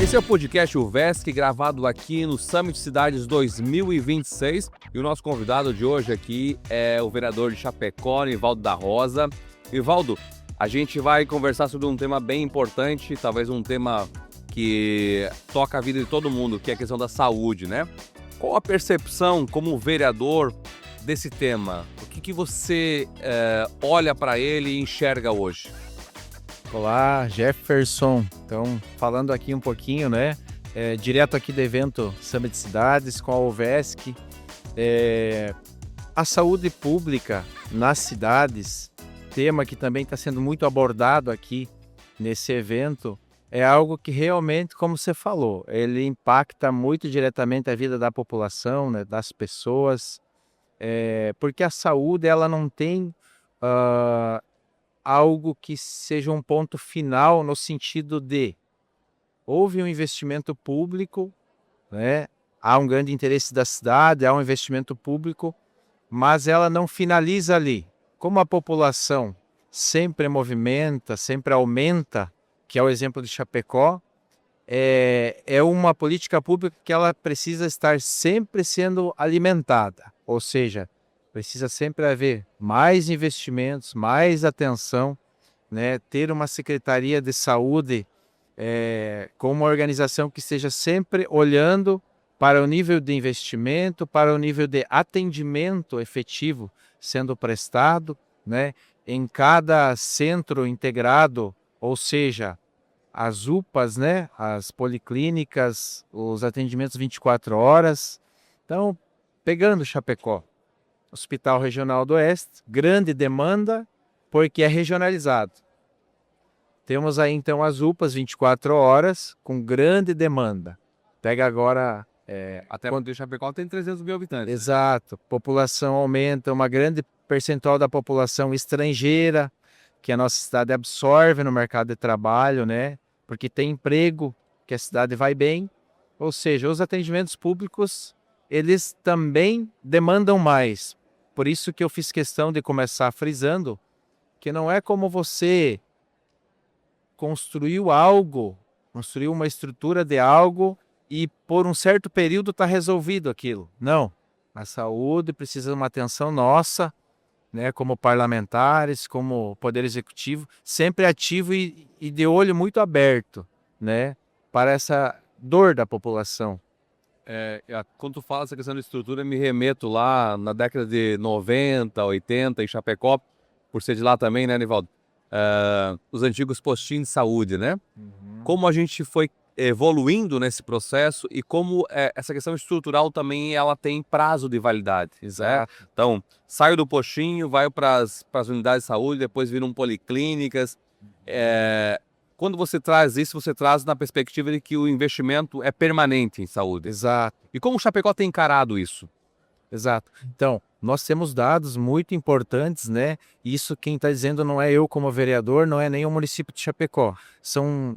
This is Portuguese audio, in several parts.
Esse é o podcast UVESC, gravado aqui no Summit Cidades 2026. E o nosso convidado de hoje aqui é o vereador de Chapecó, Nivaldo da Rosa. Nivaldo, a gente vai conversar sobre um tema bem importante, talvez um tema que toca a vida de todo mundo, que é a questão da saúde, né? Qual a percepção como vereador desse tema? O que você olha para ele e enxerga hoje? Olá, Jefferson. Então, falando aqui um pouquinho, né? Direto aqui do evento Summit Cidades com a UVESC. A saúde pública nas cidades, tema que também está sendo muito abordado aqui nesse evento, é algo que realmente, como você falou, ele impacta muito diretamente a vida da população, né, das pessoas, porque a saúde ela não tem algo que seja um ponto final no sentido de houve um investimento público, né? Há um grande interesse da cidade, há um investimento público, mas ela não finaliza ali. Como a população sempre movimenta, sempre aumenta, que é o exemplo de Chapecó, é uma política pública que ela precisa estar sempre sendo alimentada, ou seja, precisa sempre haver mais investimentos, mais atenção, né? Ter uma Secretaria de Saúde com uma organização que esteja sempre olhando para o nível de investimento, para o nível de atendimento efetivo sendo prestado, né? Em cada centro integrado, ou seja, as UPAs, né? As policlínicas, os atendimentos 24 horas. Então, pegando Chapecó, Hospital Regional do Oeste, grande demanda, porque é regionalizado. Temos aí então as UPAs 24 horas, com grande demanda. Pega agora... Até quando o Chapecó tem 300 mil habitantes. Exato, população aumenta, uma grande percentual da população estrangeira, que a nossa cidade absorve no mercado de trabalho, né? Porque tem emprego, que a cidade vai bem. Ou seja, os atendimentos públicos, eles também demandam mais. Por isso que eu fiz questão de começar frisando que não é como você construiu algo, construiu uma estrutura de algo e por um certo período está resolvido aquilo. Não, a saúde precisa de uma atenção nossa, né, como parlamentares, como Poder Executivo, sempre ativo e de olho muito aberto, né, para essa dor da população. Quando tu fala essa questão de estrutura, me remeto lá na década de 90, 80, em Chapecó, por ser de lá também, né, Nivaldo? Os antigos postinhos de saúde, né? Como a gente foi evoluindo nesse processo e como essa questão estrutural também ela tem prazo de validade. Exato. Né? Então, saio do postinho, vai para as unidades de saúde, depois viram policlínicas. Quando você traz isso, você traz na perspectiva de que o investimento é permanente em saúde. Exato. E como o Chapecó tem encarado isso? Exato. Então, nós temos dados muito importantes, né? Isso quem está dizendo não é eu como vereador, não é nem o município de Chapecó. São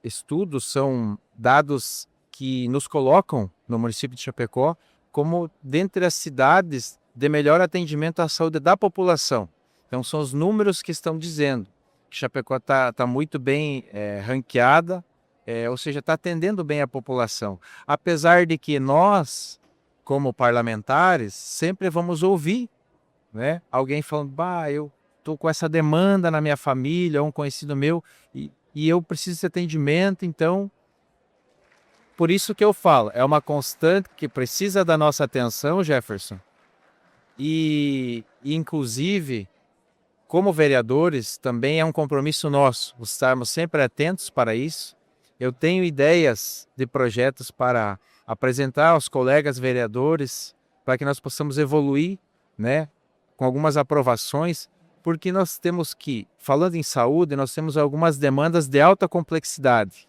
estudos, são dados que nos colocam no município de Chapecó como dentre as cidades de melhor atendimento à saúde da população. Então, são os números que estão dizendo que Chapecó está muito bem ranqueada, ou seja, está atendendo bem a população. Apesar de que nós, como parlamentares, sempre vamos ouvir, né, alguém falando, eu estou com essa demanda na minha família, um conhecido meu, e eu preciso de atendimento, então, por isso que eu falo, é uma constante que precisa da nossa atenção, Jefferson, e inclusive, como vereadores, também é um compromisso nosso, estarmos sempre atentos para isso. Eu tenho ideias de projetos para apresentar aos colegas vereadores, para que nós possamos evoluir, né, com algumas aprovações, porque nós temos que, falando em saúde, nós temos algumas demandas de alta complexidade.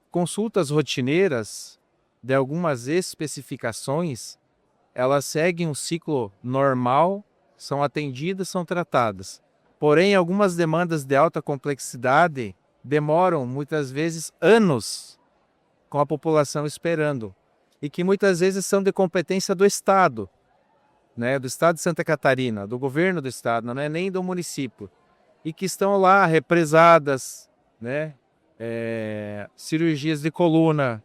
Consultas rotineiras de algumas especificações, elas seguem um ciclo normal, são atendidas, são tratadas. Porém, algumas demandas de alta complexidade demoram muitas vezes anos com a população esperando e que muitas vezes são de competência do Estado, né, do Estado de Santa Catarina, do governo do Estado, não é nem do município, e que estão lá represadas, né, cirurgias de coluna,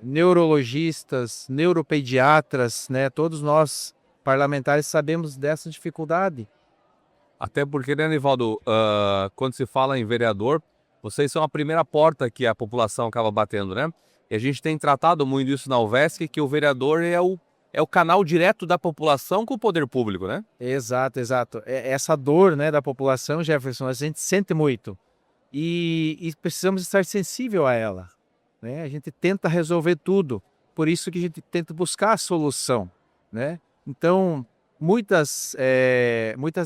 neurologistas, neuropediatras, né? Todos nós parlamentares sabemos dessa dificuldade. Até porque, né, Nivaldo, quando se fala em vereador, vocês são a primeira porta que a população acaba batendo, né? E a gente tem tratado muito isso na UVESC, que o vereador é o canal direto da população com o poder público, né? Exato, exato. Essa dor, né, da população, Jefferson, a gente sente muito. E precisamos estar sensível a ela, né? A gente tenta resolver tudo, por isso que a gente tenta buscar a solução, né? Então, muitas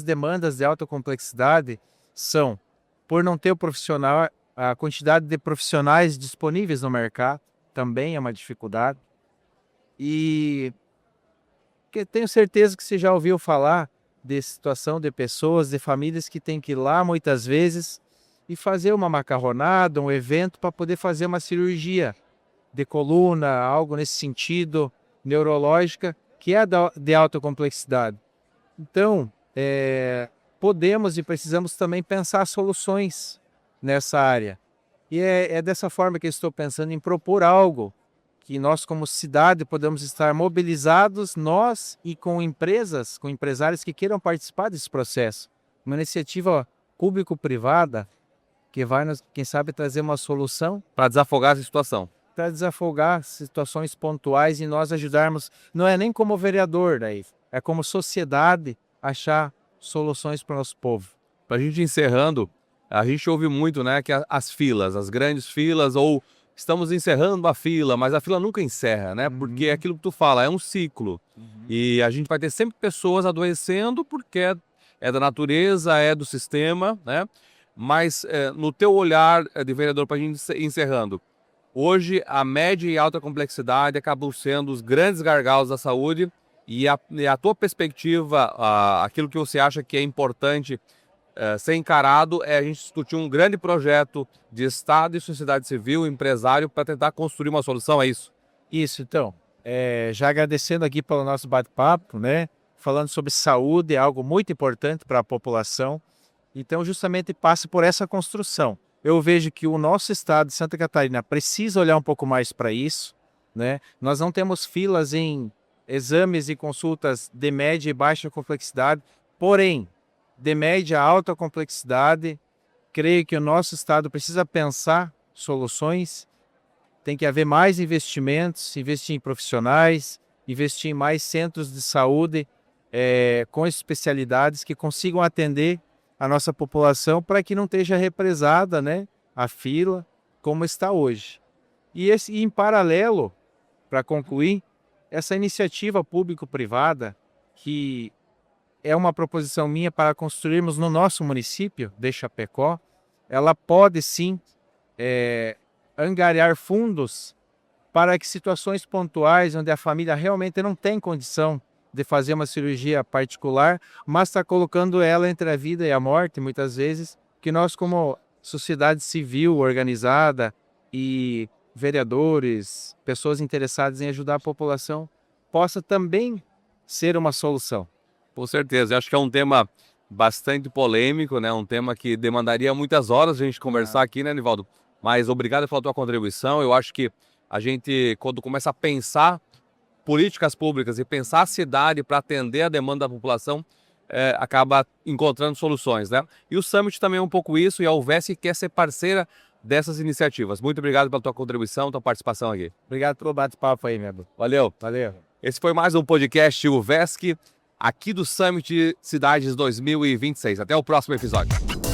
demandas de alta complexidade são por não ter o profissional, a quantidade de profissionais disponíveis no mercado também é uma dificuldade. E que tenho certeza que você já ouviu falar de situação de pessoas, de famílias que têm que ir lá muitas vezes e fazer uma macarronada, um evento para poder fazer uma cirurgia de coluna, algo nesse sentido, neurológica, que é de alta complexidade. Então, podemos e precisamos também pensar soluções nessa área. E é dessa forma que eu estou pensando em propor algo que nós, como cidade, podemos estar mobilizados, nós e com empresas, com empresários que queiram participar desse processo. Uma iniciativa público-privada que vai, quem sabe, trazer uma solução Para desafogar essa situação. para desafogar situações pontuais e nós ajudarmos, não é nem como vereador, daí, é como sociedade achar soluções para o nosso povo. Para a gente encerrando, a gente ouve muito, né, que as filas, as grandes filas, ou estamos encerrando a fila, mas a fila nunca encerra, né? Porque é aquilo que tu fala, é um ciclo. E a gente vai ter sempre pessoas adoecendo porque é da natureza, é do sistema, né? Mas no teu olhar de vereador, para a gente encerrando, hoje a média e alta complexidade acabam sendo os grandes gargalos da saúde e a tua perspectiva, aquilo que você acha que é importante ser encarado é a gente discutir um grande projeto de Estado e sociedade civil, empresário, para tentar construir uma solução, é isso? Isso, então, já agradecendo aqui pelo nosso bate-papo, né? Falando sobre saúde, é algo muito importante para a população. Então, justamente passa por essa construção. Eu vejo que o nosso estado de Santa Catarina precisa olhar um pouco mais para isso, né? Nós não temos filas em exames e consultas de média e baixa complexidade, porém, de média a alta complexidade, creio que o nosso estado precisa pensar soluções, tem que haver mais investimentos, investir em profissionais, investir em mais centros de saúde com especialidades que consigam atender a nossa população para que não esteja represada, né, a fila como está hoje. E em paralelo, para concluir, essa iniciativa público-privada, que é uma proposição minha para construirmos no nosso município de Chapecó, ela pode sim angariar fundos para que situações pontuais, onde a família realmente não tem condição de fazer uma cirurgia particular, mas está colocando ela entre a vida e a morte, muitas vezes, que nós, como sociedade civil organizada e vereadores, pessoas interessadas em ajudar a população, possa também ser uma solução. Com certeza, eu acho que é um tema bastante polêmico, né? Um tema que demandaria muitas horas a gente conversar aqui, né, Nivaldo? Mas obrigado pela tua contribuição. Eu acho que a gente, quando começa a pensar políticas públicas e pensar a cidade para atender a demanda da população, acaba encontrando soluções, né? E o Summit também é um pouco isso, e a UVESC quer ser parceira dessas iniciativas. Muito obrigado pela tua contribuição, tua participação aqui. Obrigado pelo bate-papo aí, meu amigo. Valeu. Valeu. Esse foi mais um podcast UVESC, aqui do Summit Cidades 2026. Até o próximo episódio.